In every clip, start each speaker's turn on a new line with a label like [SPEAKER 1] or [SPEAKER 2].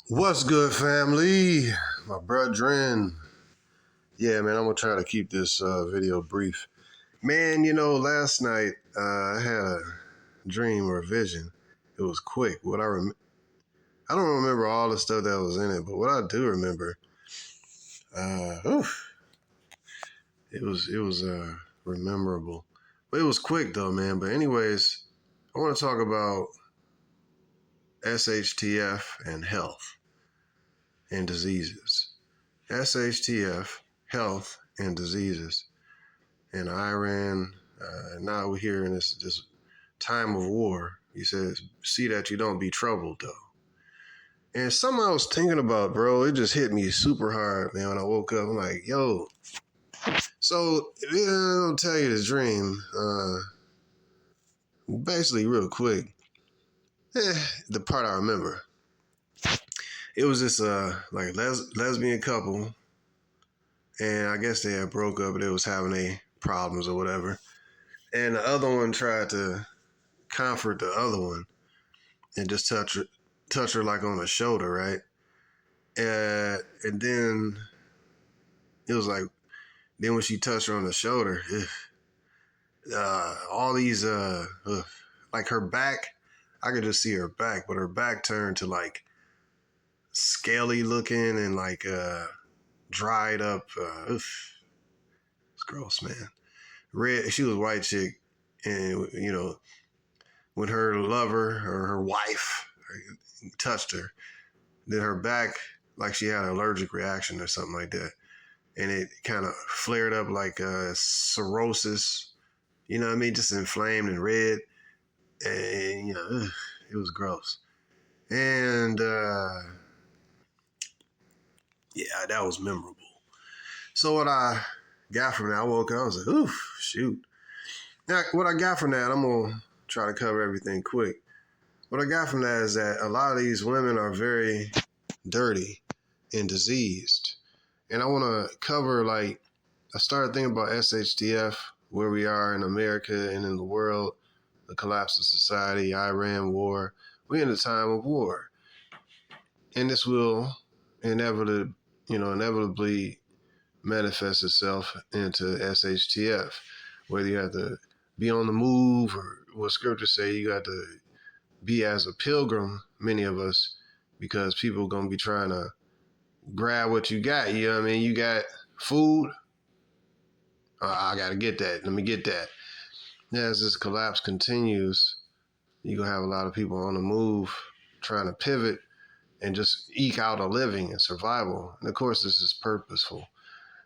[SPEAKER 1] What's good, family? My brethren. Yeah, man, I'm gonna try to keep this video brief. Man, last night I had a dream or a vision. It was quick. I don't remember all the stuff that was in it, but what I do remember, oof, it was memorable. But it was quick though, man. But anyways, I want to talk about SHTF and health and diseases. SHTF, health and diseases. In Iran, now we're here in this time of war. He says, see that you don't be troubled, though. And something I was thinking about, bro, it just hit me super hard, man, when I woke up. I'm like, yo. So, I'll tell you this dream. Basically, real quick. The part I remember. It was this, lesbian couple. And I guess they had broke up, but they was having a problems or whatever. And the other one tried to comfort the other one and just touch her like on the shoulder, right? And then it was like, then when she touched her on the shoulder, all these, like her back, I could just see her back, but her back turned to like scaly looking and like dried up. It's gross, man. Red. She was a white chick, and when her lover or her wife touched her, then her back, like she had an allergic reaction or something like that. And it kind of flared up like cirrhosis, you know what I mean? Just inflamed and red. And, it was gross. And, yeah, that was memorable. So what I got from that, I woke up, I was like, oof, shoot. Now, what I got from that, I'm going to try to cover everything quick. What I got from that is that a lot of these women are very dirty and diseased. And I want to cover, I started thinking about SHTF, where we are in America and in the world, the collapse of society, Iran war. We're in a time of war. And this will inevitably manifest itself into SHTF, whether you have to be on the move or what scriptures say, you got to be as a pilgrim, many of us, because people are going to be trying to grab what you got. You know what I mean? You got food. I got to get that. Let me get that. As this collapse continues, you're going to have a lot of people on the move trying to pivot and just eke out a living and survival. And of course, this is purposeful.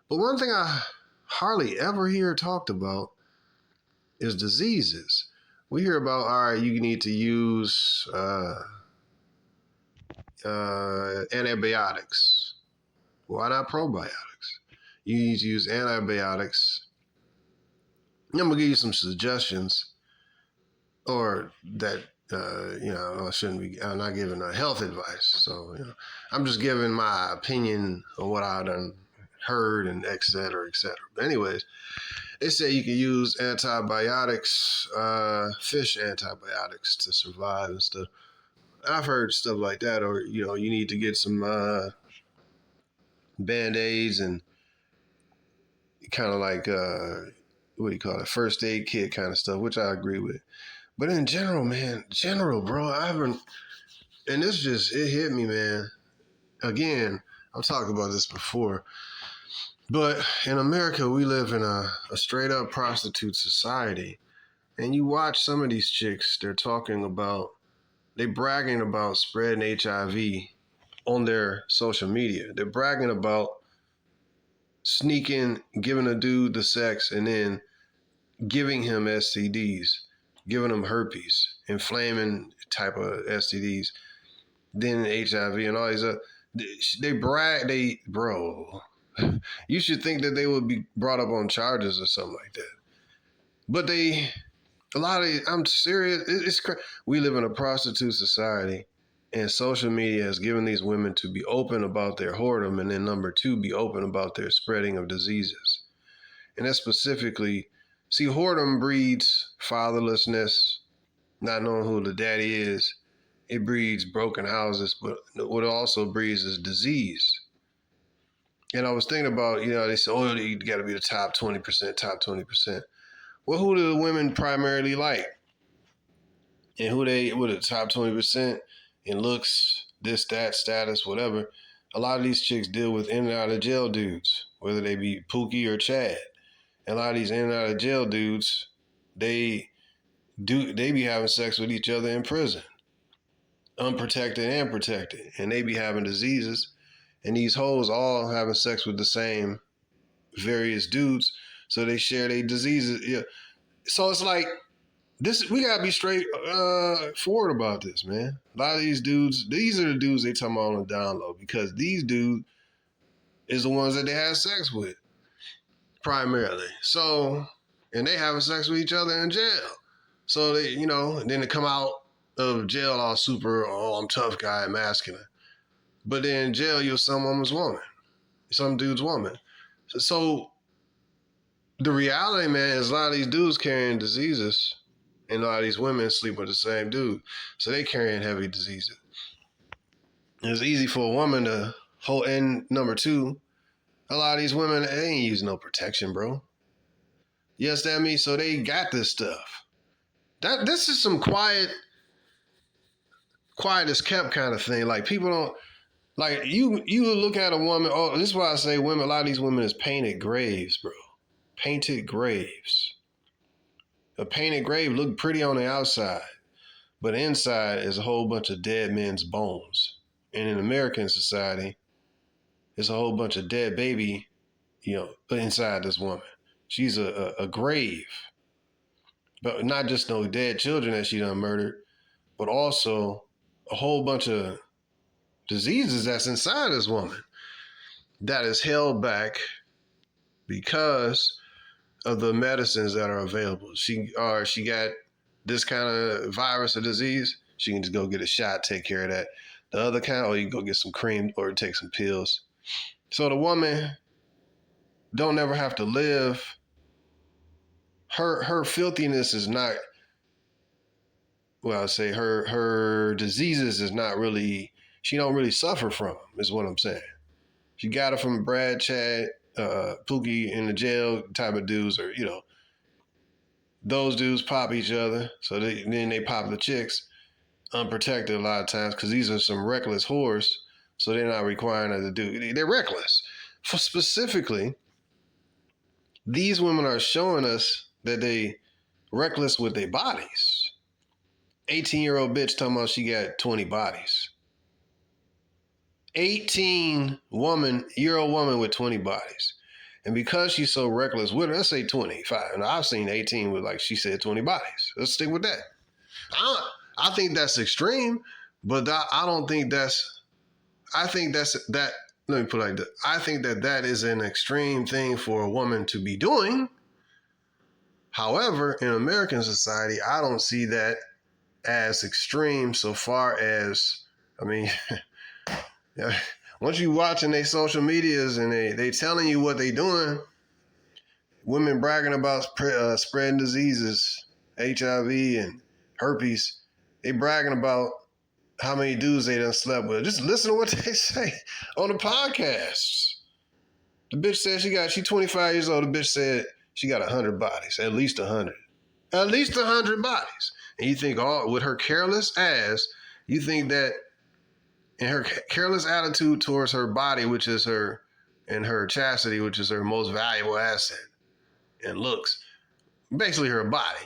[SPEAKER 1] But one thing I hardly ever hear talked about is diseases. We hear about, all right, you need to use antibiotics. Why not probiotics? You need to use antibiotics. I'm going to give you some suggestions, or that, I shouldn't be, I'm not giving health advice. So, I'm just giving my opinion on what I done heard and et cetera, et cetera. But anyways, they say you can use antibiotics, fish antibiotics to survive and stuff. I've heard stuff like that, or, you need to get some Band-Aids and kind of like, what do you call it, first aid kit kind of stuff, which I agree with. But in general, bro, and it hit me, man. Again, I've talked about this before, but in America, we live in a straight up prostitute society. And you watch some of these chicks, they're bragging about spreading HIV on their social media. They're bragging about sneaking, giving a dude the sex, and then giving him STDs, giving him herpes, inflaming type of STDs, then HIV and all these other. They brag, bro. You should think that they would be brought up on charges or something like that. But I'm serious. We live in a prostitute society, and social media has given these women to be open about their whoredom, and then number two, be open about their spreading of diseases. And that's specifically, whoredom breeds fatherlessness, not knowing who the daddy is, it breeds broken houses, but what it also breeds is disease. And I was thinking about, they say, oh, you got to be the top 20%, top 20%. Well, who do the women primarily like? And who the top 20% in looks, this, that, status, whatever. A lot of these chicks deal with in and out of jail dudes, whether they be Pookie or Chad. And a lot of these in and out of jail dudes, they be having sex with each other in prison, unprotected and protected, and they be having diseases. And these hoes all having sex with the same various dudes, so they share their diseases. Yeah. So it's like this. We gotta be straight forward about this, man. A lot of these dudes, these are the dudes they talking about on the down low, because these dudes is the ones that they have sex with primarily. So, and they having sex with each other in jail. So they, and then they come out of jail all super, oh, I'm tough guy, masculine. But then in jail, you're some woman's woman, some dude's woman. So the reality, man, is a lot of these dudes carrying diseases, and a lot of these women sleep with the same dude. So they carrying heavy diseases. It's easy for a woman to hold, and number two, a lot of these women, they ain't using no protection, bro. Yes, that means so they got this stuff. This is some quiet as kept kind of thing. Like, people don't, like, you look at a woman, oh, this is why I say women, a lot of these women is painted graves, bro. Painted graves. A painted grave look pretty on the outside, but inside is a whole bunch of dead men's bones. And in American society, there's a whole bunch of dead baby, inside this woman. She's a grave. But not just no dead children that she done murdered, but also a whole bunch of diseases that's inside this woman that is held back because of the medicines that are available. She got this kind of virus or disease, she can just go get a shot, take care of that. The other kind, or you can go get some cream or take some pills. So the woman don't ever have to live. Her filthiness is not, well, I say her diseases is not really, she don't really suffer from them, is what I'm saying. She got it from Brad, Chad, Pookie in the jail type of dudes, or, those dudes pop each other. So then they pop the chicks unprotected a lot of times, because these are some reckless whores. So they're not requiring her to do, they're reckless. For specifically, these women are showing us that they reckless with their bodies. 18-year-old bitch talking about she got 20 bodies. 18-year-old woman with 20 bodies. And because she's so reckless with her, let's say 25. And I've seen 18 with, like she said, 20 bodies. Let's stick with that. I think that's extreme, but I don't think that's, I think that's that. Let me put it like that. I think that is an extreme thing for a woman to be doing. However, in American society, I don't see that as extreme so far as, once you watching their social medias and they telling you what they doing, women bragging about spreading diseases, HIV and herpes, they bragging about how many dudes they done slept with. Just listen to what they say on the podcasts. The bitch said she 25 years old. The bitch said she got 100 bodies, at least 100. At least 100 bodies. And you think, with her careless ass, you think that in her careless attitude towards her body, which is her, and her chastity, which is her most valuable asset, and looks, basically her body.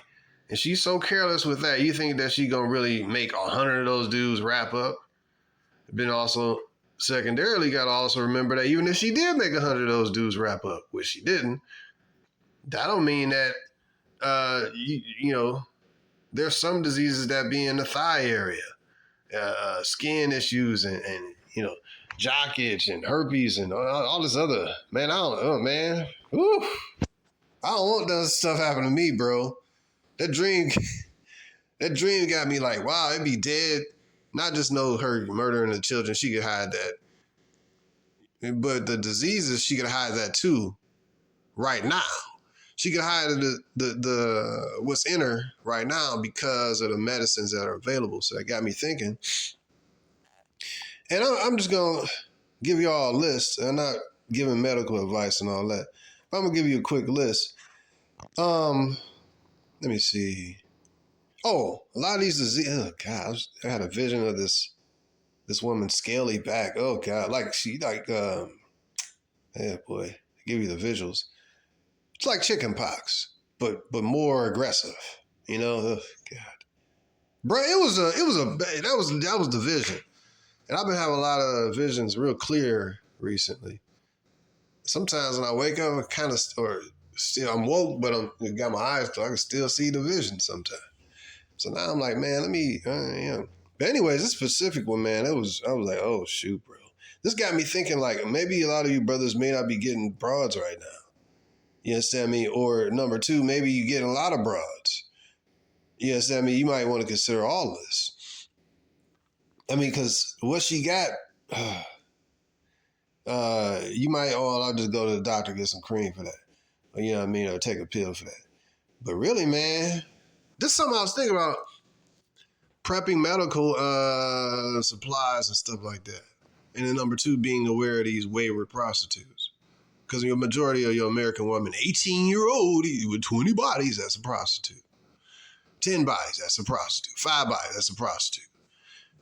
[SPEAKER 1] And she's so careless with that, you think that she gonna really make 100 of those dudes wrap up? Then also, secondarily, gotta also remember that even if she did make 100 of those dudes wrap up, which she didn't, that don't mean that, there's some diseases that be in the thigh area, skin issues and jock itch and herpes and all this other, man, I don't know, man. Woo. I don't want that stuff happen to me, bro. That dream got me like, wow, it'd be dead. Not just know her murdering the children, she could hide that. But the diseases, she could hide that too right now. she can hide the what's in her right now because of the medicines that are available. So that got me thinking. And I'm just gonna give you all a list. I'm not giving medical advice and all that. But I'm gonna give you a quick list. Let me see. Oh, a lot of these diseases. Oh God, I had a vision of this woman's scaly back. Oh God, like she yeah, boy, give you the visuals. It's like chicken pox, but more aggressive. You know, oh, God, bro, that was the vision, and I've been having a lot of visions real clear recently. Sometimes when I wake up, I kind of or still I'm woke, but I got my eyes closed. I can still see the vision sometimes. So now I'm like, man, let me, But anyways, this specific one, man, I was like, oh shoot, bro. This got me thinking like maybe a lot of you brothers may not be getting broads right now. You understand me? Or number two, maybe you getting a lot of broads. You understand me? You might want to consider all this. I mean, because what she got, you might, I'll just go to the doctor, get some cream for that. Or, you know what I mean? Or take a pill for that. But really, man, this is something I was thinking about. Prepping medical supplies and stuff like that. And then number two, being aware of these wayward prostitutes. Because the majority of your American women, 18-year-old with 20 bodies, that's a prostitute. 10 bodies, that's a prostitute. 5 bodies, that's a prostitute.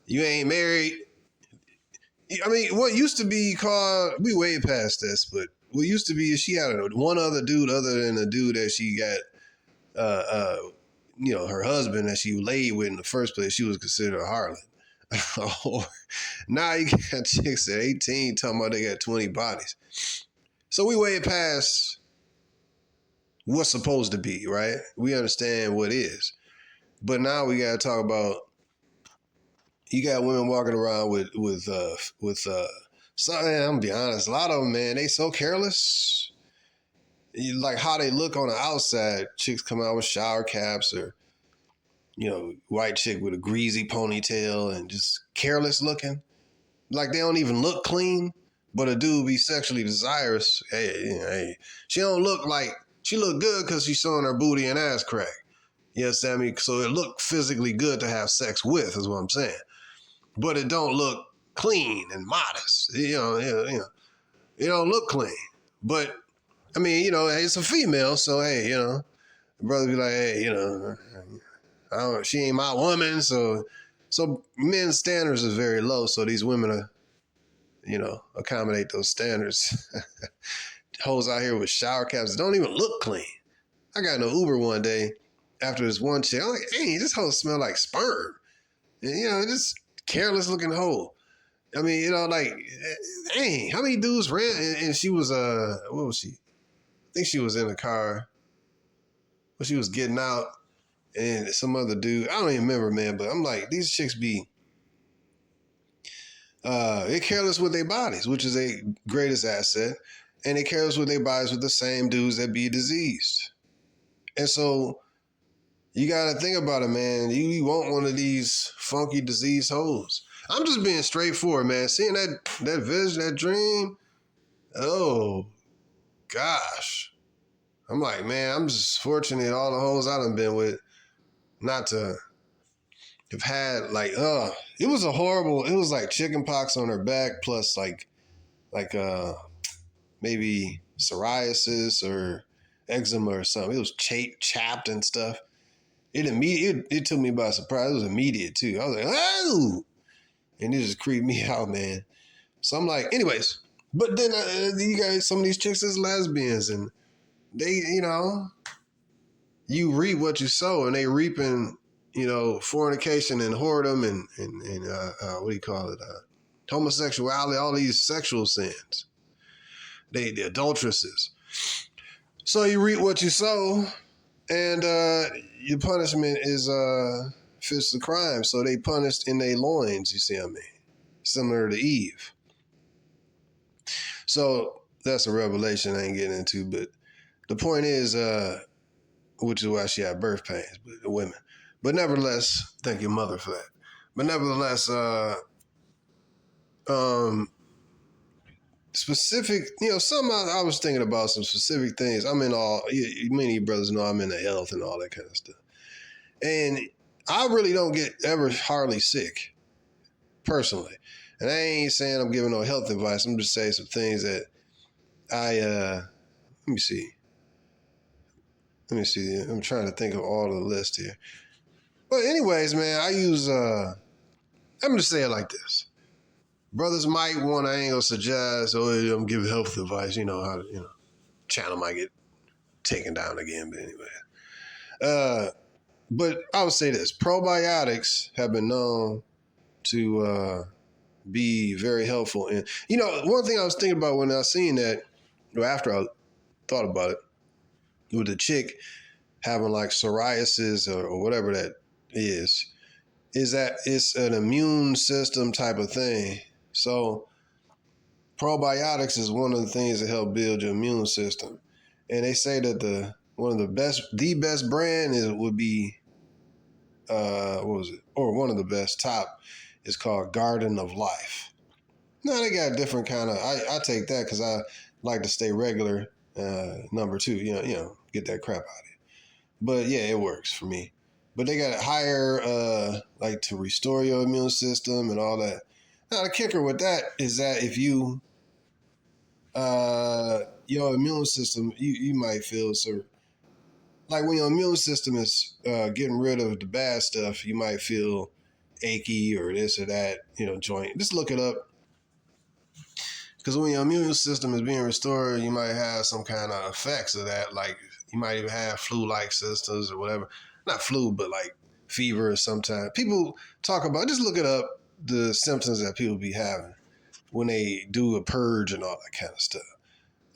[SPEAKER 1] You ain't married. I mean, what used to be called, we way past this, but what used to be is she had one other dude other than the dude that she got her husband that she laid with in the first place, she was considered a harlot. Now you got chicks at 18 talking about they got 20 bodies. So we way past what's supposed to be, right? We understand what is. But now we got to talk about, you got women walking around with some, man, I'm gonna be honest, a lot of them, man, they so careless. Like how they look on the outside, chicks come out with shower caps or, white chick with a greasy ponytail and just careless looking. Like they don't even look clean, but a dude be sexually desirous. Hey, she don't look like, she look good because she's showing her booty and ass crack. You understand me? So it look physically good to have sex with is what I'm saying. But it don't look clean and modest. It don't look clean. But I mean, it's a female, so hey, the brother be like, hey, she ain't my woman, so men's standards is very low, so these women are, accommodate those standards. Hoes out here with shower caps don't even look clean. I got in an Uber one day after this one chick. I'm like, hey, this hoe smell like sperm. And, just careless looking hoe. I mean, like, dang, how many dudes ran? And she was, what was she? I think she was in a car. But she was getting out. And some other dude, I don't even remember, man, but I'm like, these chicks be, they're careless with their bodies, which is a greatest asset. And they careless with their bodies with the same dudes that be diseased. And so you got to think about it, man. You want one of these funky diseased hoes. I'm just being straightforward, man. Seeing that vision, that dream, oh, gosh. I'm like, man, I'm just fortunate all the hoes I done been with not to have had, like, it was like chicken pox on her back plus like maybe psoriasis or eczema or something. It was chapped and stuff. It took me by surprise. It was immediate too. I was like, oh, and it just creeped me out, man. So I'm like, anyways, but then you got some of these chicks as lesbians and they, you reap what you sow, and they reaping, fornication and whoredom and what do you call it? Homosexuality, all these sexual sins. The adulteresses. So you reap what you sow, and your punishment is fits the crime. So they punished in their loins, you see what I mean? Similar to Eve. So that's a revelation I ain't getting into, but the point is, which is why she had birth pains, but the women. But nevertheless, thank your mother for that. But nevertheless, specific, something I was thinking about some specific things. I'm in all, many of you brothers know I'm into health and all that kind of stuff. And I really don't get ever hardly sick, personally. And I ain't saying I'm giving no health advice. I'm just saying some things that let me see. I'm trying to think of all the list here. But anyways, man, I use, I'm going to say it like this. Brothers might want, I ain't going to suggest, I'm giving health advice, how to, channel might get taken down again. But anyway, but I would say this, probiotics have been known to be very helpful. And, one thing I was thinking about when I seen that, or after I thought about it, with the chick having like psoriasis or whatever that is that it's an immune system type of thing. So probiotics is one of the things that help build your immune system. And they say that the best brand would be, one of the best top is called Garden of Life. Now they got different kind of, I take that because I like to stay regular, number 2, get that crap out of it. But yeah, it works for me. But they got higher, like to restore your immune system and all that. Now the kicker with that is that if you, your immune system, you might feel so, like when your immune system is getting rid of the bad stuff, you might feel achy or this or that, joint. Just look it up. Because when your immune system is being restored, you might have some kind of effects of that. Like you might even have flu-like symptoms or whatever. Not flu, but like fever or sometimes. People talk about, just look it up, the symptoms that people be having when they do a purge and all that kind of stuff.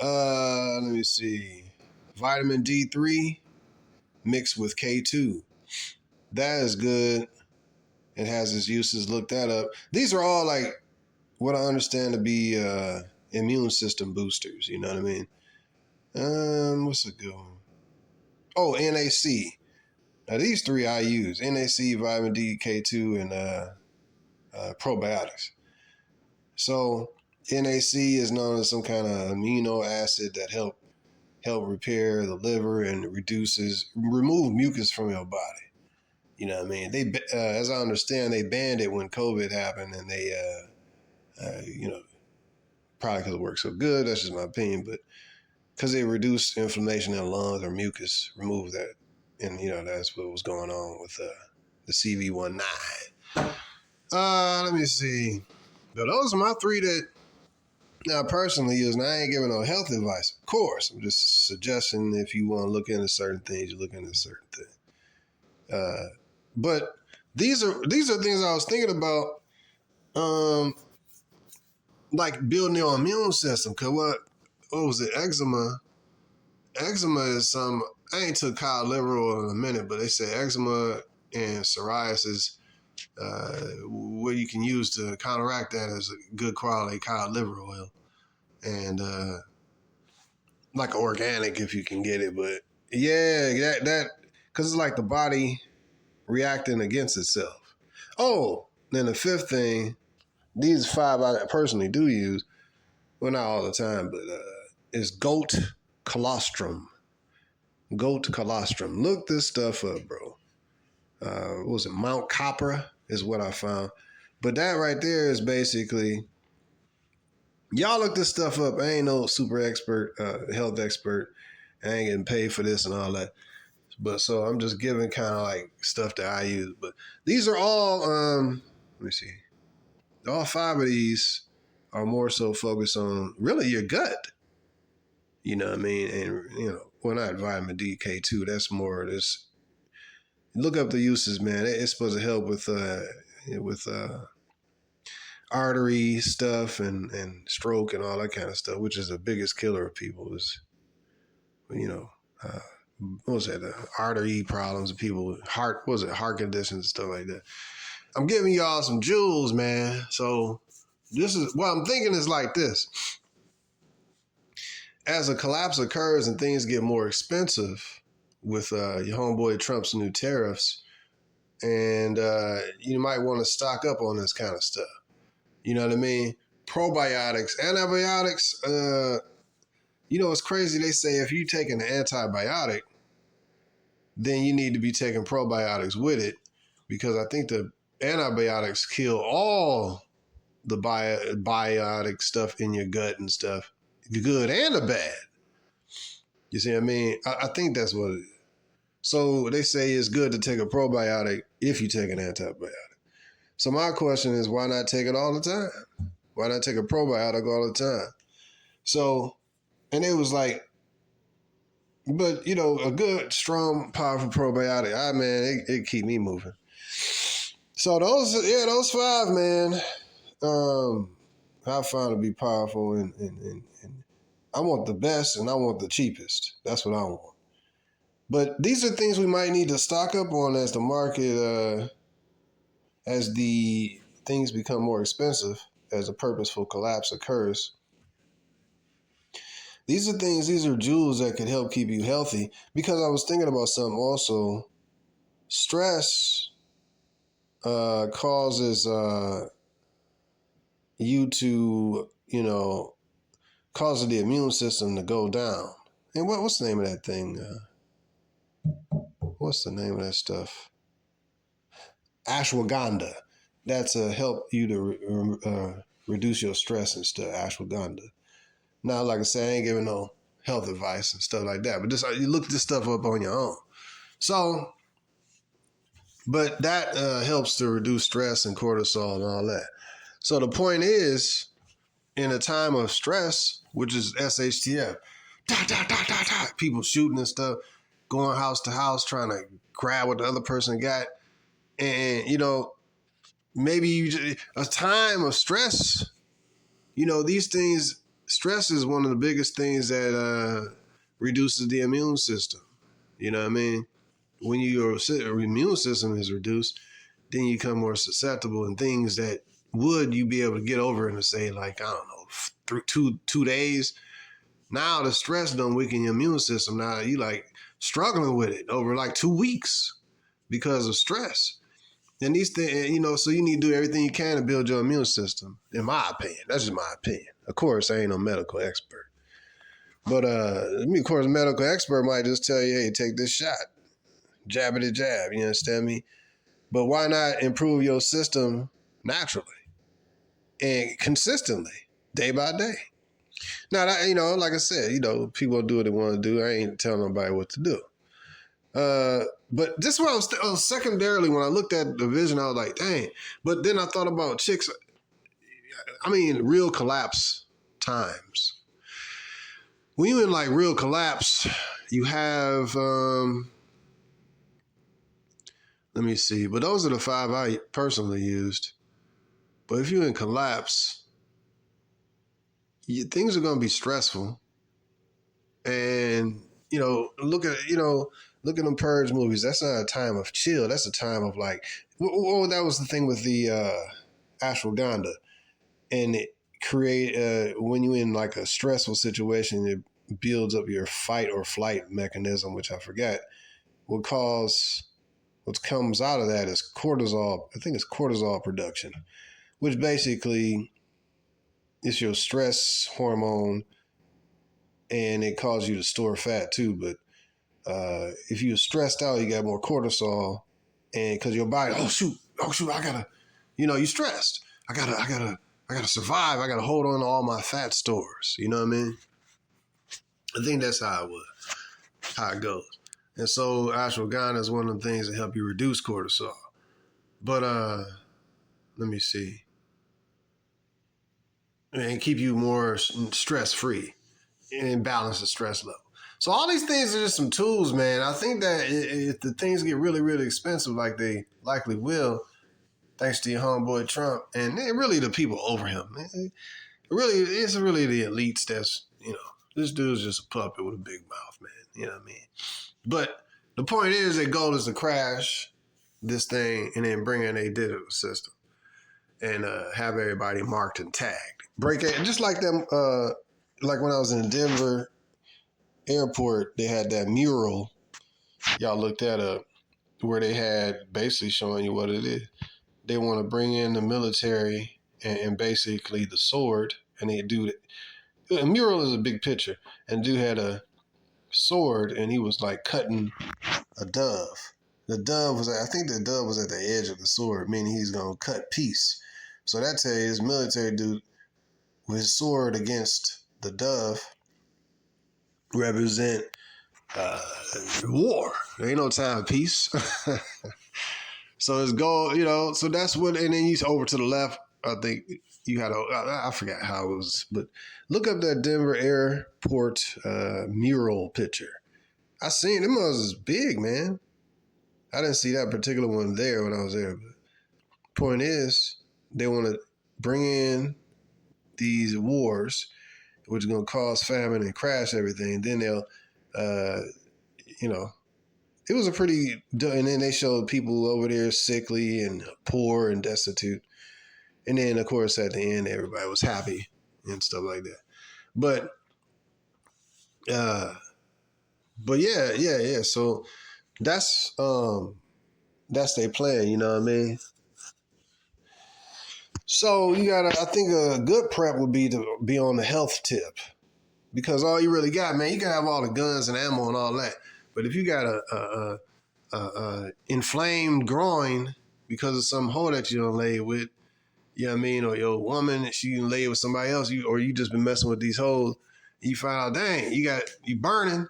[SPEAKER 1] Let me see. Vitamin D3 mixed with K2. That is good. It has its uses. Look that up. These are all like what I understand to be immune system boosters. You know what I mean? What's a good one? Oh, NAC. Now these 3 I use: NAC, vitamin D, K2, and probiotics. So NAC is known as some kind of amino acid that help repair the liver and remove mucus from your body. You know what I mean? They, as I understand, they banned it when COVID happened, and they, probably because it works so good. That's just my opinion, but because they reduce inflammation in the lungs or mucus, remove that, and that's what was going on with the CV19. Let me see. Now, those are my 3 that now personally use, and I ain't giving no health advice. Of course, I'm just suggesting if you want to look into certain things, you look into certain things. But these are things I was thinking about, like building your immune system. Cause what was it? Eczema. Eczema is some, I ain't took cod liver oil in a minute, but they say eczema and psoriasis, what you can use to counteract that is a good quality cod liver oil. And like organic if you can get it. But yeah, that because it's like the body reacting against itself. Oh, then the 5th thing, these 5 I personally do use, well, not all the time, but is goat colostrum. Goat colostrum. Look this stuff up, bro. What was it? Mount Copra is what I found. But that right there is basically, y'all look this stuff up. I ain't no super expert, health expert. I ain't getting paid for this and all that. But so I'm just giving kind of like stuff that I use. But these are all, let me see. All 5 of these are more so focused on really your gut. You know what I mean? And, well, not vitamin D, K2. That's more of this. Look up the uses, man. It's supposed to help with artery stuff and stroke and all that kind of stuff, which is the biggest killer of people is, what was that? Artery problems, people, heart conditions and stuff like that. I'm giving y'all some jewels, man. So this is what I'm thinking is like this. As a collapse occurs and things get more expensive with your homeboy Trump's new tariffs, and you might want to stock up on this kind of stuff. You know what I mean? probiotics, antibiotics. It's crazy. They say if you take an antibiotic, then you need to be taking probiotics with it, because I think the antibiotics kill all the biotic stuff in your gut and stuff, the good and the bad. You see what I mean? I think that's what it is. So they say it's good to take a probiotic if you take an antibiotic. So my question is, why not take it all the time? Why not take a probiotic all the time? So, and it was like, but a good, strong, powerful probiotic, man, it keep me moving. So those 5, man, I found to be powerful, and I want the best and I want the cheapest. That's what I want. But these are things we might need to stock up on as the market, as the things become more expensive, as a purposeful collapse occurs. These are jewels that could help keep you healthy, because I was thinking about something also. Stress causes you to, causes the immune system to go down. And what's the name of that thing? What's the name of that stuff? Ashwagandha. That's help you to reduce your stress and stuff. Ashwagandha. Now, like I said, I ain't giving no health advice and stuff like that, but just you look this stuff up on your own. So, but that helps to reduce stress and cortisol and all that. So the point is, in a time of stress, which is SHTF, people shooting and stuff, going house to house, trying to grab what the other person got. And, maybe a time of stress, these things, stress is one of the biggest things that reduces the immune system. You know what I mean? When your immune system is reduced, then you become more susceptible, and things that would you be able to get over in, say, like, I don't know, 2 days. Now the stress don't weaken your immune system. Now you like struggling with it over like 2 weeks because of stress. And these things, so you need to do everything you can to build your immune system, in my opinion. That's just my opinion. Of course, I ain't no medical expert. But, of course, a medical expert might just tell you, hey, take this shot. Jabbity jab, you understand me? But why not improve your system naturally and consistently, day by day? Now, that, like I said, people do what they want to do. I ain't telling nobody what to do. But this is what I was secondarily, when I looked at the vision, I was like, dang. But then I thought about chicks, real collapse times. When you're in like real collapse, you have, let me see, but those are the 5 I personally used. But if you're in collapse, things are going to be stressful. And, look at them Purge movies. That's not a time of chill. That's a time of like, that was the thing with the ashwagandha. And it when you're in like a stressful situation, it builds up your fight or flight mechanism, which I forget. What comes out of that is cortisol. I think it's cortisol production, which basically is your stress hormone, and it causes you to store fat too. But if you're stressed out, you got more cortisol, and because your body, oh shoot, I gotta, you're stressed. I gotta survive. I gotta hold on to all my fat stores. You know what I mean? I think that's how it goes. And so ashwagandha is one of the things that help you reduce cortisol. But let me see. And keep you more stress-free and balance the stress level. So all these things are just some tools, man. I think that if the things get really, really expensive, like they likely will, thanks to your homeboy Trump, and really the people over him, it's really the elites that's, this dude's just a puppet with a big mouth, man. You know what I mean? But the point is, their goal is to crash this thing and then bring in a digital system and have everybody marked and tagged. Break it, just like them, like when I was in Denver airport, they had that mural. Y'all looked that up, where they had basically showing you what it is. They want to bring in the military and basically the sword, and they do a mural is a big picture, and dude had a sword, and he was like cutting a dove. The dove was, I think the dove was at the edge of the sword, meaning he's gonna cut peace. So that tell you, his military dude with his sword against the dove represent war. There ain't no time of peace. So his goal, so that's what, and then he's over to the left. I think you had I forgot how it was, but look up that Denver airport mural picture. I seen them was big, man. I didn't see that particular one there when I was there. But point is, they want to bring in these wars, which is going to cause famine and crash everything. Then they'll, it was a pretty, and then they showed people over there sickly and poor and destitute. And then, of course, at the end, everybody was happy and stuff like that. But yeah. So that's their plan, you know what I mean? So I think a good prep would be to be on the health tip, because all you really got, man, you can have all the guns and ammo and all that, but if you got a inflamed groin because of some hoe that you don't lay with, you know what I mean, or your woman, she can lay with somebody else, or you just been messing with these hoes, you find out, dang, you burning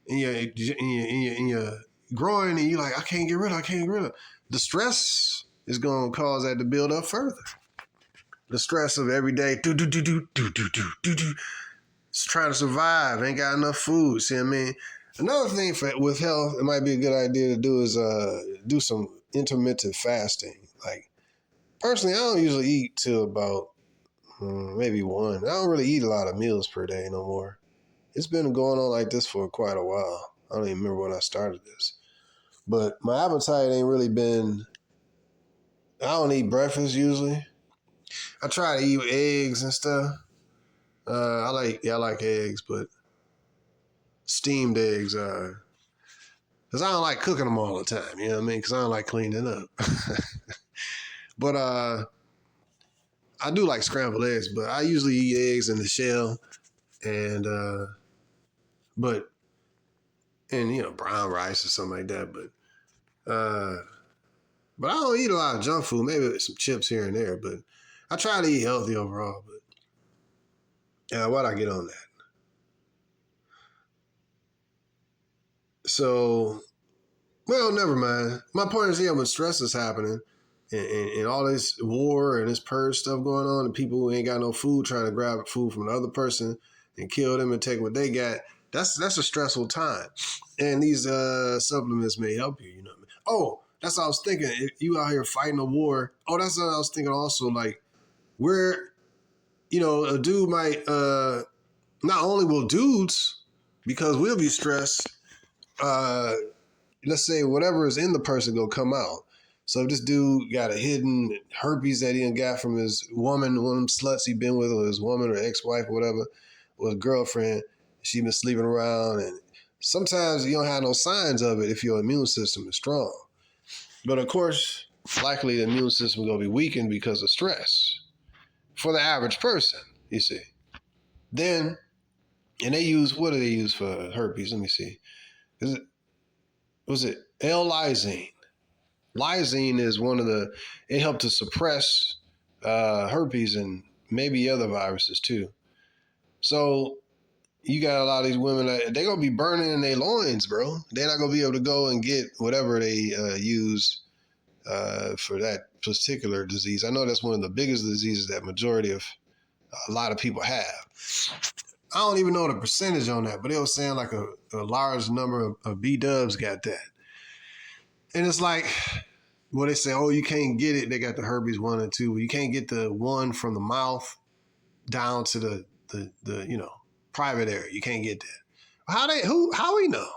[SPEAKER 1] in your groin, and you like, I can't get rid of. The stress is gonna cause that to build up further. The stress of every day, it's trying to survive, ain't got enough food. See what I mean? Another thing with health, it might be a good idea to do is do some intermittent fasting. Like, personally, I don't usually eat till about maybe 1. I don't really eat a lot of meals per day no more. It's been going on like this for quite a while. I don't even remember when I started this. But my appetite ain't really been, I don't eat breakfast usually. I try to eat eggs and stuff. I like eggs, but steamed eggs, because I don't like cooking them all the time, you know what I mean? Because I don't like cleaning up. But I do like scrambled eggs, but I usually eat eggs in the shell, and brown rice or something like that. But I don't eat a lot of junk food. Maybe some chips here and there, but I try to eat healthy overall. But why'd I get on that? So, well, never mind. My point is, when stress is happening and all this war and this purge stuff going on, and people who ain't got no food trying to grab food from the other person and kill them and take what they got, that's a stressful time. And these supplements may help you, you know what I mean? Oh, that's what I was thinking. If you out here fighting a war, that's what I was thinking also, like, where, a dude might, not only will dudes, because we'll be stressed, let's say whatever is in the person go come out. So if this dude got a hidden herpes that he got from his woman, one of them sluts he been with, or his woman or ex-wife or whatever, or his girlfriend, she been sleeping around, and sometimes you don't have no signs of it if your immune system is strong. But of course, likely the immune system is going to be weakened because of stress for the average person, you see. Then, and what do they use for herpes? Let me see. Was it L-lysine? Lysine is it helped to suppress herpes and maybe other viruses too. So you got a lot of these women, they're going to be burning in their loins, bro. They're not going to be able to go and get whatever they use for that particular disease. I know that's one of the biggest diseases that majority of a lot of people have. I don't even know the percentage on that, but they were saying like a large number of B-dubs got that. And it's like, they say, you can't get it. They got the herpes 1 and 2. You can't get the one from the mouth down to the private area. You can't get that. How we know?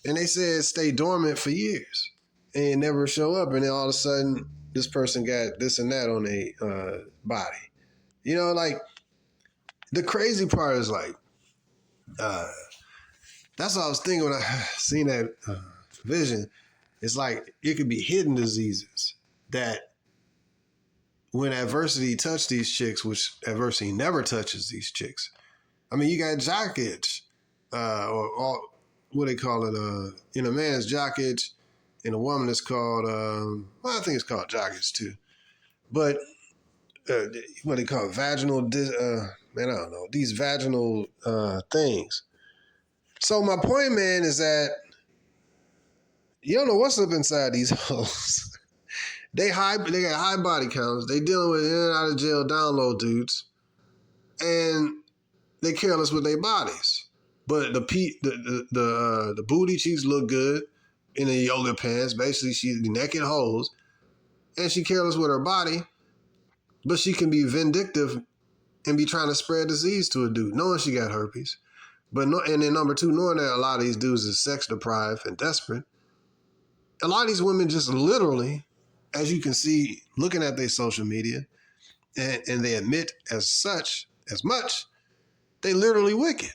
[SPEAKER 1] And they said stay dormant for years and never show up. And then all of a sudden, this person got this and that on their body. Like, the crazy part is like, that's what I was thinking when I seen that vision. It's like it could be hidden diseases that when adversity touched these chicks, which adversity never touches these chicks. I mean, you got jock itch, or what they call it, in a man's jock itch, in a woman it's called, well, I think it's called jock itch too. But what they call it, vaginal, man, I don't know, these vaginal things. So my point, man, is that you don't know what's up inside these hoes. They got high body counts. They dealing with in and out of jail download dudes, and they careless with their bodies. But the booty cheeks look good in the yoga pants. Basically, she's naked hoes, and she careless with her body. But she can be vindictive and be trying to spread disease to a dude, knowing she got herpes. And then number two, knowing that a lot of these dudes is sex deprived and desperate. A lot of these women just literally, as you can see, looking at their social media, and they admit as much, they literally wicked.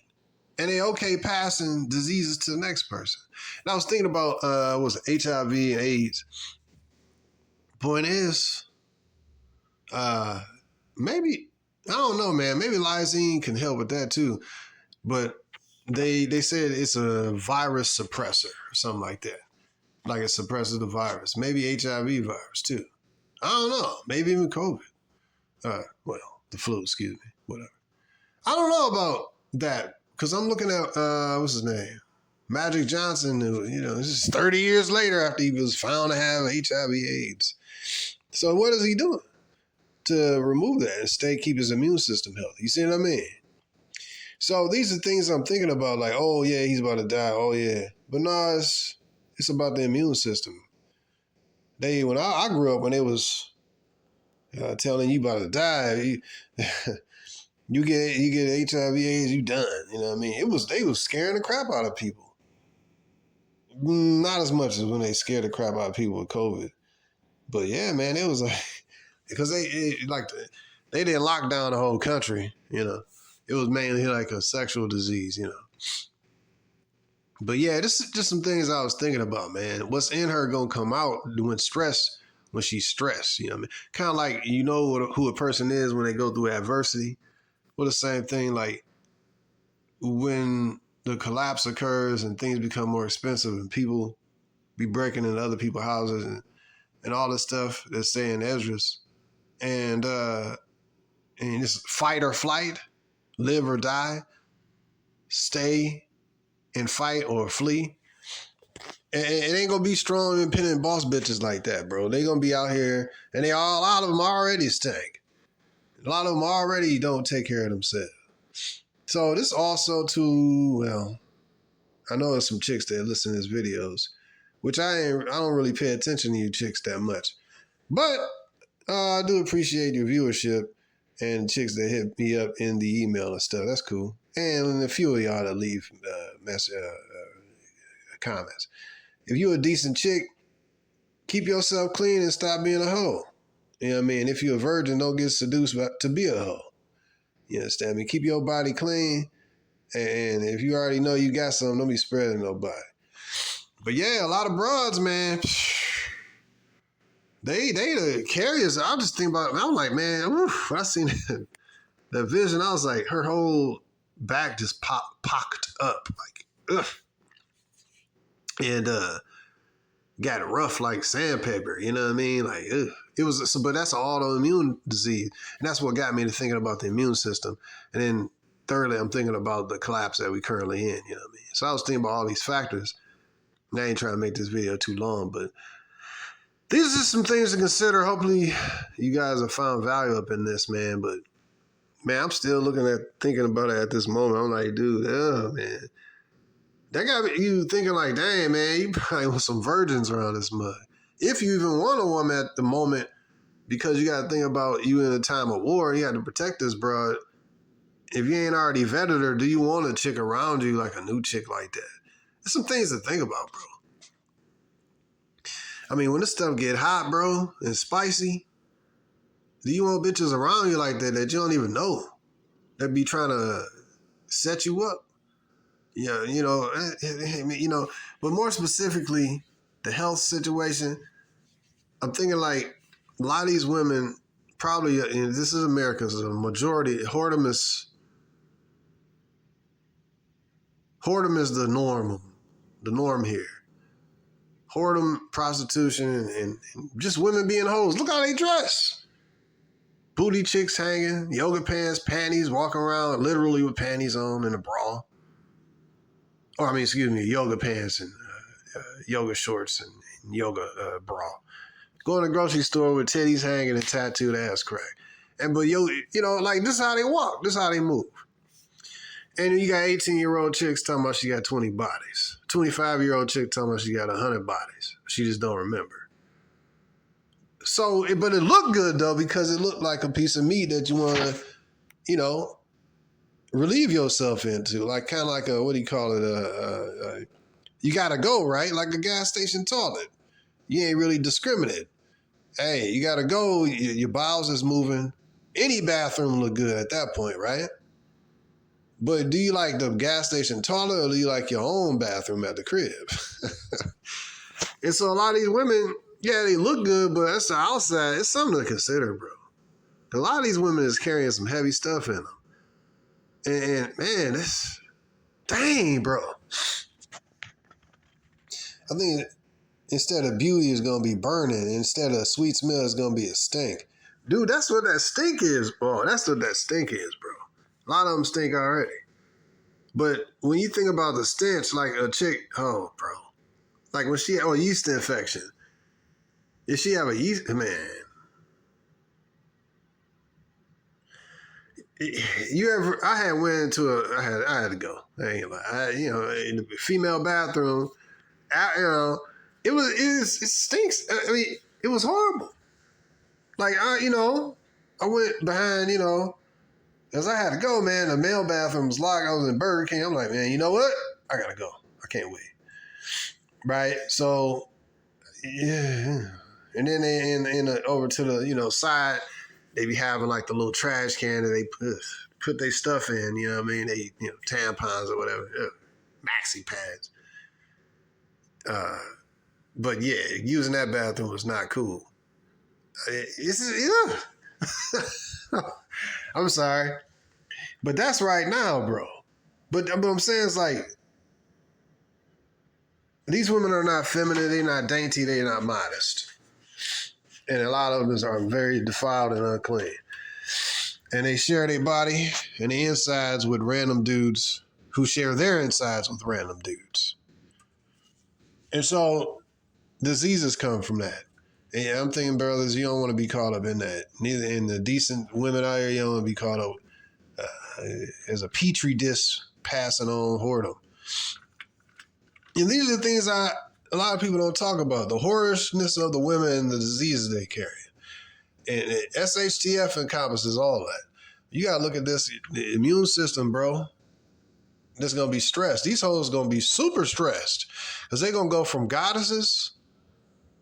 [SPEAKER 1] And they okay passing diseases to the next person. And I was thinking about, HIV and AIDS. Point is, maybe, I don't know, man, maybe lysine can help with that too. But they said it's a virus suppressor or something like that. Like it suppresses the virus. Maybe HIV virus too. I don't know. Maybe even COVID. The flu, excuse me. Whatever. I don't know about that because I'm looking at, what's his name? Magic Johnson, who, this is 30 years later after he was found to have HIV AIDS. So what is he doing to remove that and keep his immune system healthy? You see what I mean? So these are things I'm thinking about, like, oh yeah, he's about to die. Oh yeah. But no, it's about the immune system. When I grew up, when it was telling you about to die, you get HIV/AIDS, you done. You know what I mean? They was scaring the crap out of people. Not as much as when they scared the crap out of people with COVID. But yeah, man, it was like because they didn't lock down the whole country. It was mainly like a sexual disease. But yeah, this is just some things I was thinking about, man. What's in her gonna come out when she's stressed, you know what I mean? Kind of like, who a person is when they go through adversity. Well, the same thing, like when the collapse occurs and things become more expensive and people be breaking into other people's houses and all this stuff that's saying Esdras. And it's fight or flight, live or die, stay and fight or flee. And it ain't gonna be strong, independent boss bitches like that, bro. They gonna be out here, and a lot of them already stink. A lot of them already don't take care of themselves. So this also I know there's some chicks that listen to these videos, which I don't really pay attention to you chicks that much. But I do appreciate your viewership and chicks that hit me up in the email and stuff. That's cool. And a few of y'all that leave comments. If you're a decent chick, keep yourself clean and stop being a hoe. You know what I mean? If you're a virgin, don't get seduced to be a hoe. You understand me? Keep your body clean. And if you already know you got something, don't be spreading nobody. But yeah, a lot of broads, man. They the carriers. I just think about it. I'm like, man, when I seen that vision, I was like, her whole back just pocked up. Like, ugh. And got it rough like sandpaper, you know what I mean? Like, ugh. But that's an autoimmune disease. And that's what got me to thinking about the immune system. And then thirdly, I'm thinking about the collapse that we currently in, you know what I mean? So I was thinking about all these factors. And I ain't trying to make this video too long, but these are some things to consider. Hopefully you guys have found value up in this, man. But man, I'm still thinking about it at this moment. I'm like, dude, oh man. That got you thinking like, dang, man, you probably want some virgins around this mug. If you even want a woman at the moment, because you got to think about you in a time of war, you got to protect this broad. If you ain't already vetted her, do you want a chick around you like a new chick like that? There's some things to think about, bro. I mean, when this stuff get hot, bro, and spicy, do you want bitches around you like that you don't even know? That be trying to set you up? Yeah, but more specifically, the health situation, I'm thinking like a lot of these women probably, and this is America, so the majority, whoredom is the norm here. Whoredom, prostitution, and just women being hoes. Look how they dress. Booty chicks hanging, yoga pants, panties, walking around literally with panties on and a bra. Or, yoga pants and yoga shorts and yoga bra. Go in the grocery store with titties hanging and tattooed ass crack. But this is how they walk. This is how they move. And you got 18-year-old chicks talking about she got 20 bodies. 25-year-old chick talking about she got 100 bodies. She just don't remember. So, but it looked good though, because it looked like a piece of meat that you want to, relieve yourself into. Like kind of like a, what do you call it? You got to go, right? Like a gas station toilet. You ain't really discriminate. Hey, you got to go. Your bowels is moving. Any bathroom look good at that point, right? But do you like the gas station toilet or do you like your own bathroom at the crib? And so a lot of these women, yeah, they look good, but that's the outside. It's something to consider, bro. A lot of these women is carrying some heavy stuff in them. And man, that's, dang, bro. I think instead of beauty is going to be burning, instead of sweet smell is going to be a stink. Dude, that's what that stink is, bro. That's what that stink is, bro. A lot of them stink already. But when you think about the stench, like a chick, oh, bro. Like when she had a yeast infection. If she have a yeast, man. I had went into I had to go. I ain't lie. In the female bathroom, it stinks. I mean, it was horrible. Like, I went behind, because I had to go, man. The male bathroom was locked. I was in Burger King. I'm like, man, you know what? I got to go. I can't wait. Right? So, yeah. And then they over to the, side, they be having like the little trash can that they put their stuff in, you know what I mean? They, tampons or whatever, maxi pads. But yeah, using that bathroom was not cool. I'm sorry. But that's right now, bro. But I'm saying it's like, these women are not feminine, they're not dainty, they're not modest. And a lot of them are very defiled and unclean. And they share their body and the insides with random dudes who share their insides with random dudes. And so diseases come from that. And I'm thinking, brothers, you don't want to be caught up in that. Neither in the decent women out here, you don't want to be caught up as a petri dish passing on whoredom. And these are the things a lot of people don't talk about. The horrorousness of the women and the diseases they carry. And SHTF encompasses all that. You got to look at this. The immune system, bro, that's going to be stressed. These hoes going to be super stressed because they're going to go from goddesses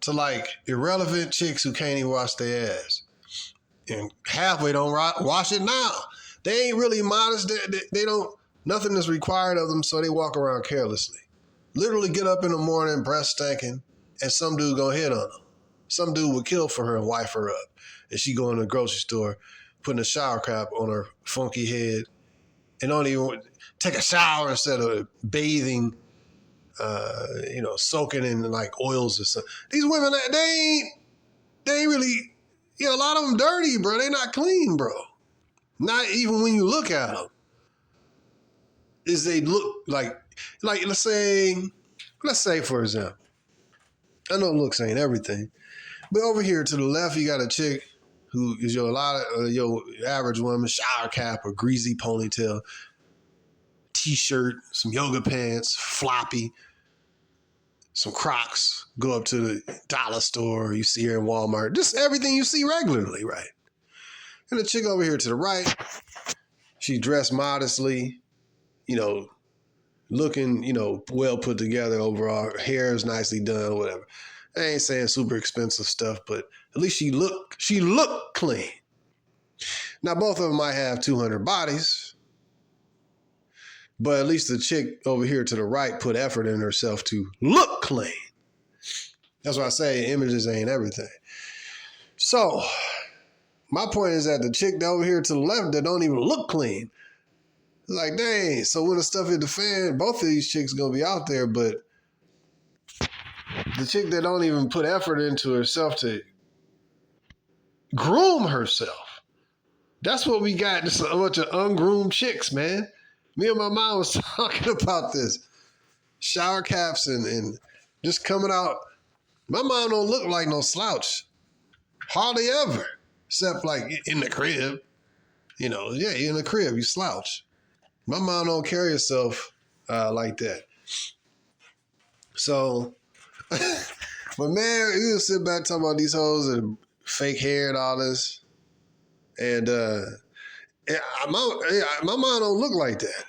[SPEAKER 1] to like irrelevant chicks who can't even wash their ass. And halfway don't wash it now. They ain't really modest. They don't, nothing is required of them, so they walk around carelessly. Literally get up in the morning, breath stinking, and some dude gonna hit on her. Some dude would kill for her and wife her up. And she go in the grocery store, putting a shower cap on her funky head, and don't even take a shower instead of bathing, soaking in like oils or something. These women, they ain't really, a lot of them dirty, bro. They not clean, bro. Not even when you look at them. Is they look like let's say for example, I know looks ain't everything, but over here to the left, you got a chick who is your average woman, shower cap, a greasy ponytail, t-shirt, some yoga pants, floppy, some Crocs, go up to the dollar store, you see her in Walmart, just everything you see regularly, right? And the chick over here to the right, she dressed modestly, looking, well put together overall. Her hair is nicely done, whatever. I ain't saying super expensive stuff, but at least she looked clean. Now, both of them might have 200 bodies, but at least the chick over here to the right put effort in herself to look clean. That's why I say images ain't everything. So, My point is that the chick over here to the left that don't even look clean. Like, dang. So when the stuff hit the fan, both of these chicks gonna be out there, but the chick that don't even put effort into herself to groom herself. That's what we got. Just a bunch of ungroomed chicks, man. Me and my mom was talking about this. Shower caps and just coming out. My mom don't look like no slouch. Hardly ever. Except like in the crib. You know, yeah, you're in the crib, you slouch. My mom don't carry herself like that. So, but man, you just sit back talking about these hoes and fake hair and all this. And my mom don't look like that.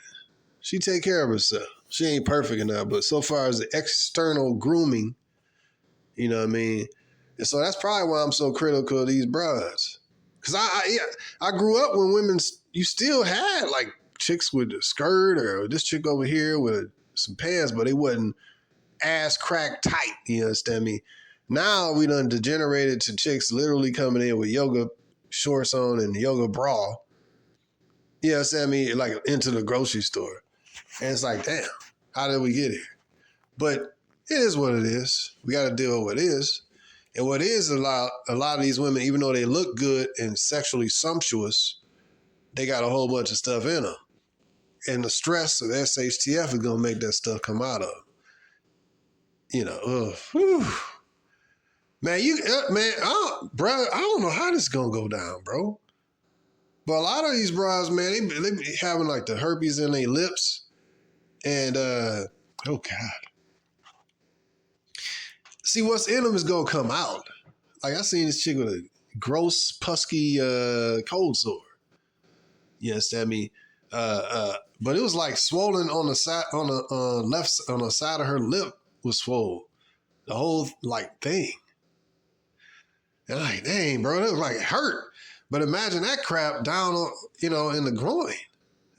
[SPEAKER 1] She take care of herself. She ain't perfect enough, but so far as the external grooming, you know what I mean? And so that's probably why I'm so critical of these bras. Because I grew up when women, you still had like chicks with a skirt or this chick over here with some pants, but they wasn't ass crack tight, you understand me? Now we done degenerated to chicks literally coming in with yoga shorts on and yoga bra. You understand me? Like into the grocery store. And it's like, damn, how did we get here? But it is what it is. We got to deal with what it is. And what is a lot of these women, even though they look good and sexually sumptuous, they got a whole bunch of stuff in them. And the stress of SHTF is going to make that stuff come out of them. You know, man, bro, I don't know how this is going to go down, bro. But a lot of these bras, man, they be having like the herpes in their lips. And, oh God. See, what's in them is going to come out. Like I seen this chick with a gross, pusky cold sore. You understand me? But it was like swollen on the side, on the side of her lip was swollen. The whole like thing. And I'm like, dang, bro, it was like it hurt. But imagine that crap down, in the groin.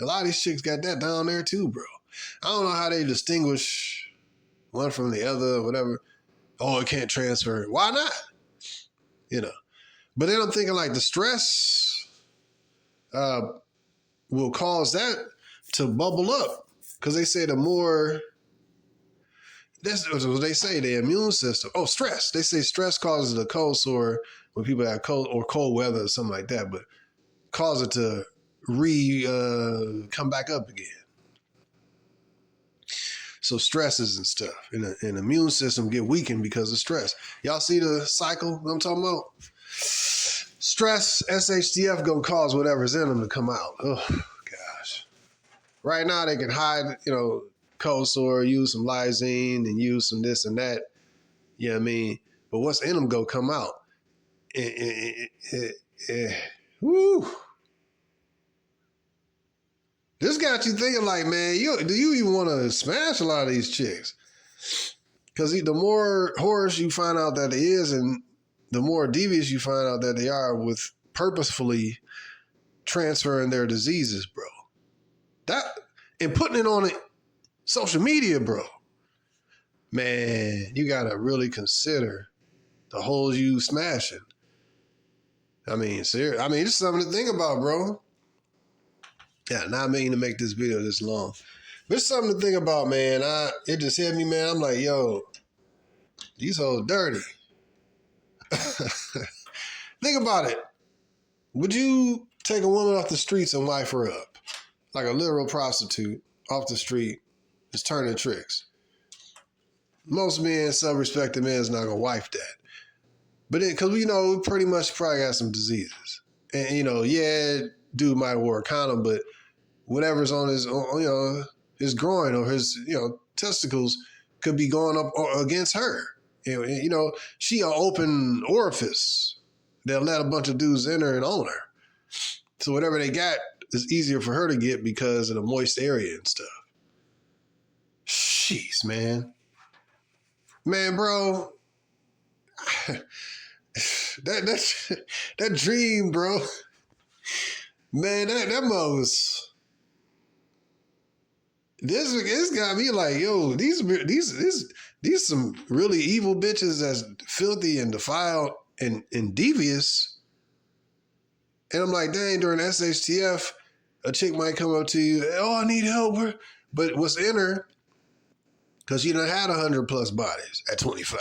[SPEAKER 1] A lot of these chicks got that down there too, bro. I don't know how they distinguish one from the other or whatever. Oh, it can't transfer. Why not? But then I'm thinking like the stress will cause that to bubble up. Because they say the more, that's what they say, the immune system. Oh, stress. They say stress causes the cold sore when people have cold weather or something like that, but cause it to come back up again. So stresses and stuff, and the immune system get weakened because of stress. Y'all see the cycle I'm talking about? Stress, SHTF gonna cause whatever's in them to come out. Oh, gosh. Right now they can hide, cold sore, use some lysine and use some this and that. You know what I mean? But what's in them gonna come out. Woo. This got you thinking like, man, do you even want to smash a lot of these chicks? Because the more horrors you find out that it is, and the more devious you find out that they are with purposefully transferring their diseases, bro. And putting it on social media, bro. Man, you got to really consider the holes you smashing. I mean, seriously. I mean, it's something to think about, bro. Yeah, not meaning to make this video this long. But it's something to think about, man. It just hit me, man. I'm like, yo, these hoes dirty. Think about it. Would you take a woman off the streets and wife her up? Like a literal prostitute off the street is turning tricks. Most men, self-respecting men, is not going to wife that. But because we pretty much probably got some diseases. And, dude might have wore a condom, but whatever's on his, his groin or his, testicles could be going up against her. She an open orifice. They'll let a bunch of dudes in her and own her. So whatever they got is easier for her to get because of the moist area and stuff. Jeez, man. Man, bro. that dream, bro. Man, that was. This got me like, yo, these some really evil bitches that's filthy and defiled and devious. And I'm like, dang, during SHTF, a chick might come up to you, oh, I need help. But what's in her, because she done had 100+ bodies at 25.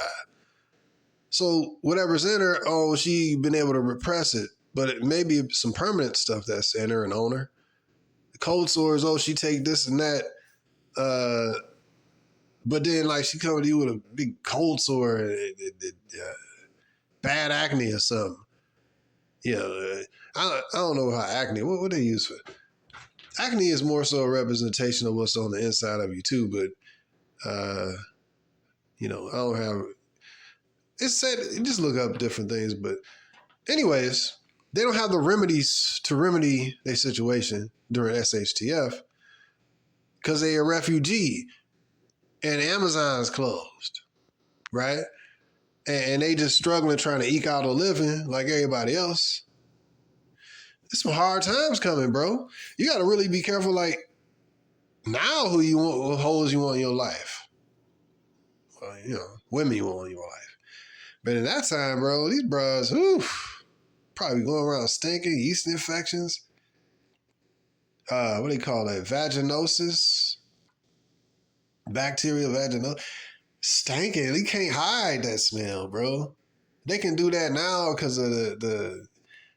[SPEAKER 1] So whatever's in her, oh, she been able to repress it. But it may be some permanent stuff that's in her and on her. The cold sores, oh, she take this and that. But then like she come to you with a big cold sore, bad acne or something. You know, I don't know how acne, what they use for acne is more so a representation of what's on the inside of you too, but you know, I don't have, it's said, just look up different things, but anyways, they don't have the remedies to remedy their situation during SHTF because they a refugee and Amazon's closed, right? And they just struggling trying to eke out a living like everybody else. It's some hard times coming, bro. You got to really be careful, like, now who you want, what holes you want in your life. Well, you know, women you want in your life. But in that time, bro, these bros, probably going around stinking, yeast infections. What do they call that? Vaginosis? Bacterial vaginosis. Stinking. You can't hide that smell, bro. They can do that now because of the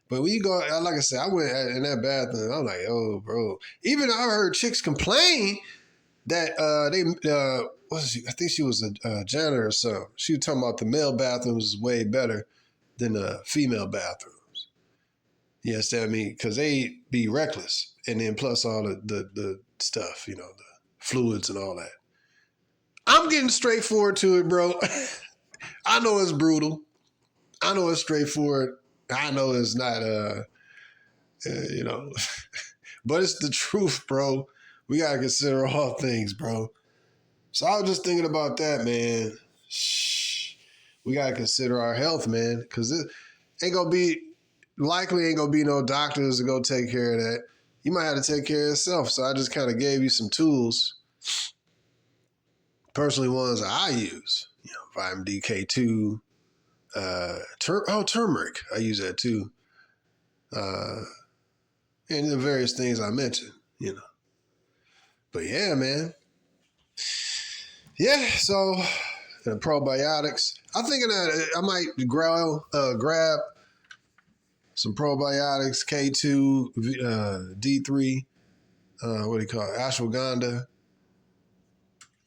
[SPEAKER 1] but when you go, like I said, I went in that bathroom. I'm like, oh, bro. Even I heard chicks complain that what's she? I think she was a janitor or something. She was talking about the male bathrooms is way better than the female bathrooms. Yes, I mean, because they be reckless, and then plus all the stuff, you know, the fluids and all that. I'm getting straightforward to it, bro. I know it's brutal. I know it's straightforward. I know it's not, you know, but it's the truth, bro. We got to consider all things, bro. So I was just thinking about that, man. We got to consider our health, man, because it ain't going to be, likely ain't going to be no doctors to go take care of that. You might have to take care of yourself. So I just kind of gave you some tools, personally ones I use, you know, vitamin D, K2, turmeric. I use that too. And the various things I mentioned, you know. But yeah, man. Yeah, so probiotics. I'm thinking that I might grab some probiotics, K2, D3, what do you call it, ashwagandha,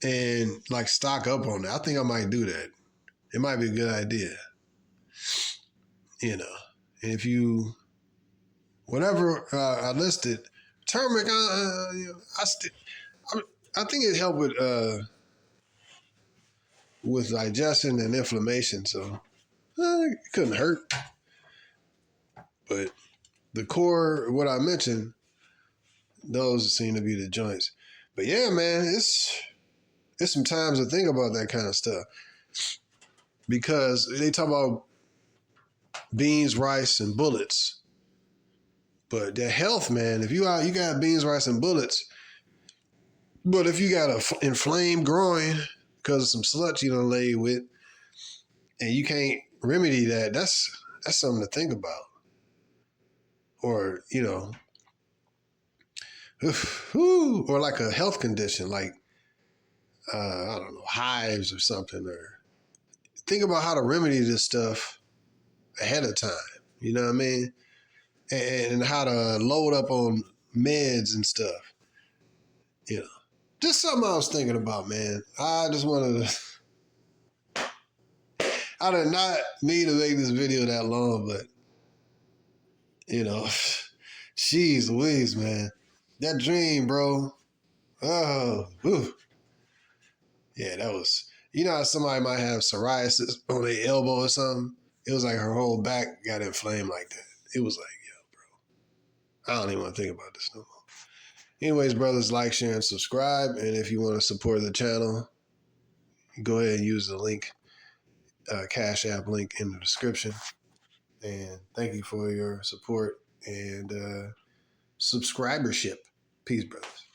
[SPEAKER 1] and like stock up on that. I think I might do that. It might be a good idea. You know, and if you, whatever I listed, turmeric, I think it helped with digestion and inflammation, so it couldn't hurt. But the core, what I mentioned, those seem to be the joints. But yeah, man, it's some times to think about that kind of stuff because they talk about beans, rice, and bullets. But their health, man, if you got beans, rice, and bullets, but if you got a inflamed groin because of some sluts you done laid with, and you can't remedy that, that's something to think about. Or, you know, or like a health condition, like, I don't know, hives or something, or think about how to remedy this stuff ahead of time. You know what I mean? And how to load up on meds and stuff. You know, just something I was thinking about, man. I just wanted to, I did not mean to make this video that long, but, you know, jeez Louise, man. That dream, bro. Oh, whew. Yeah, that was, you know how somebody might have psoriasis on their elbow or something? It was like her whole back got inflamed like that. It was like, yo, bro, I don't even want to think about this no more. Anyways, brothers, like, share, and subscribe. And if you want to support the channel, go ahead and use the link, CashApp link in the description. And thank you for your support and subscribership. Peace, brothers.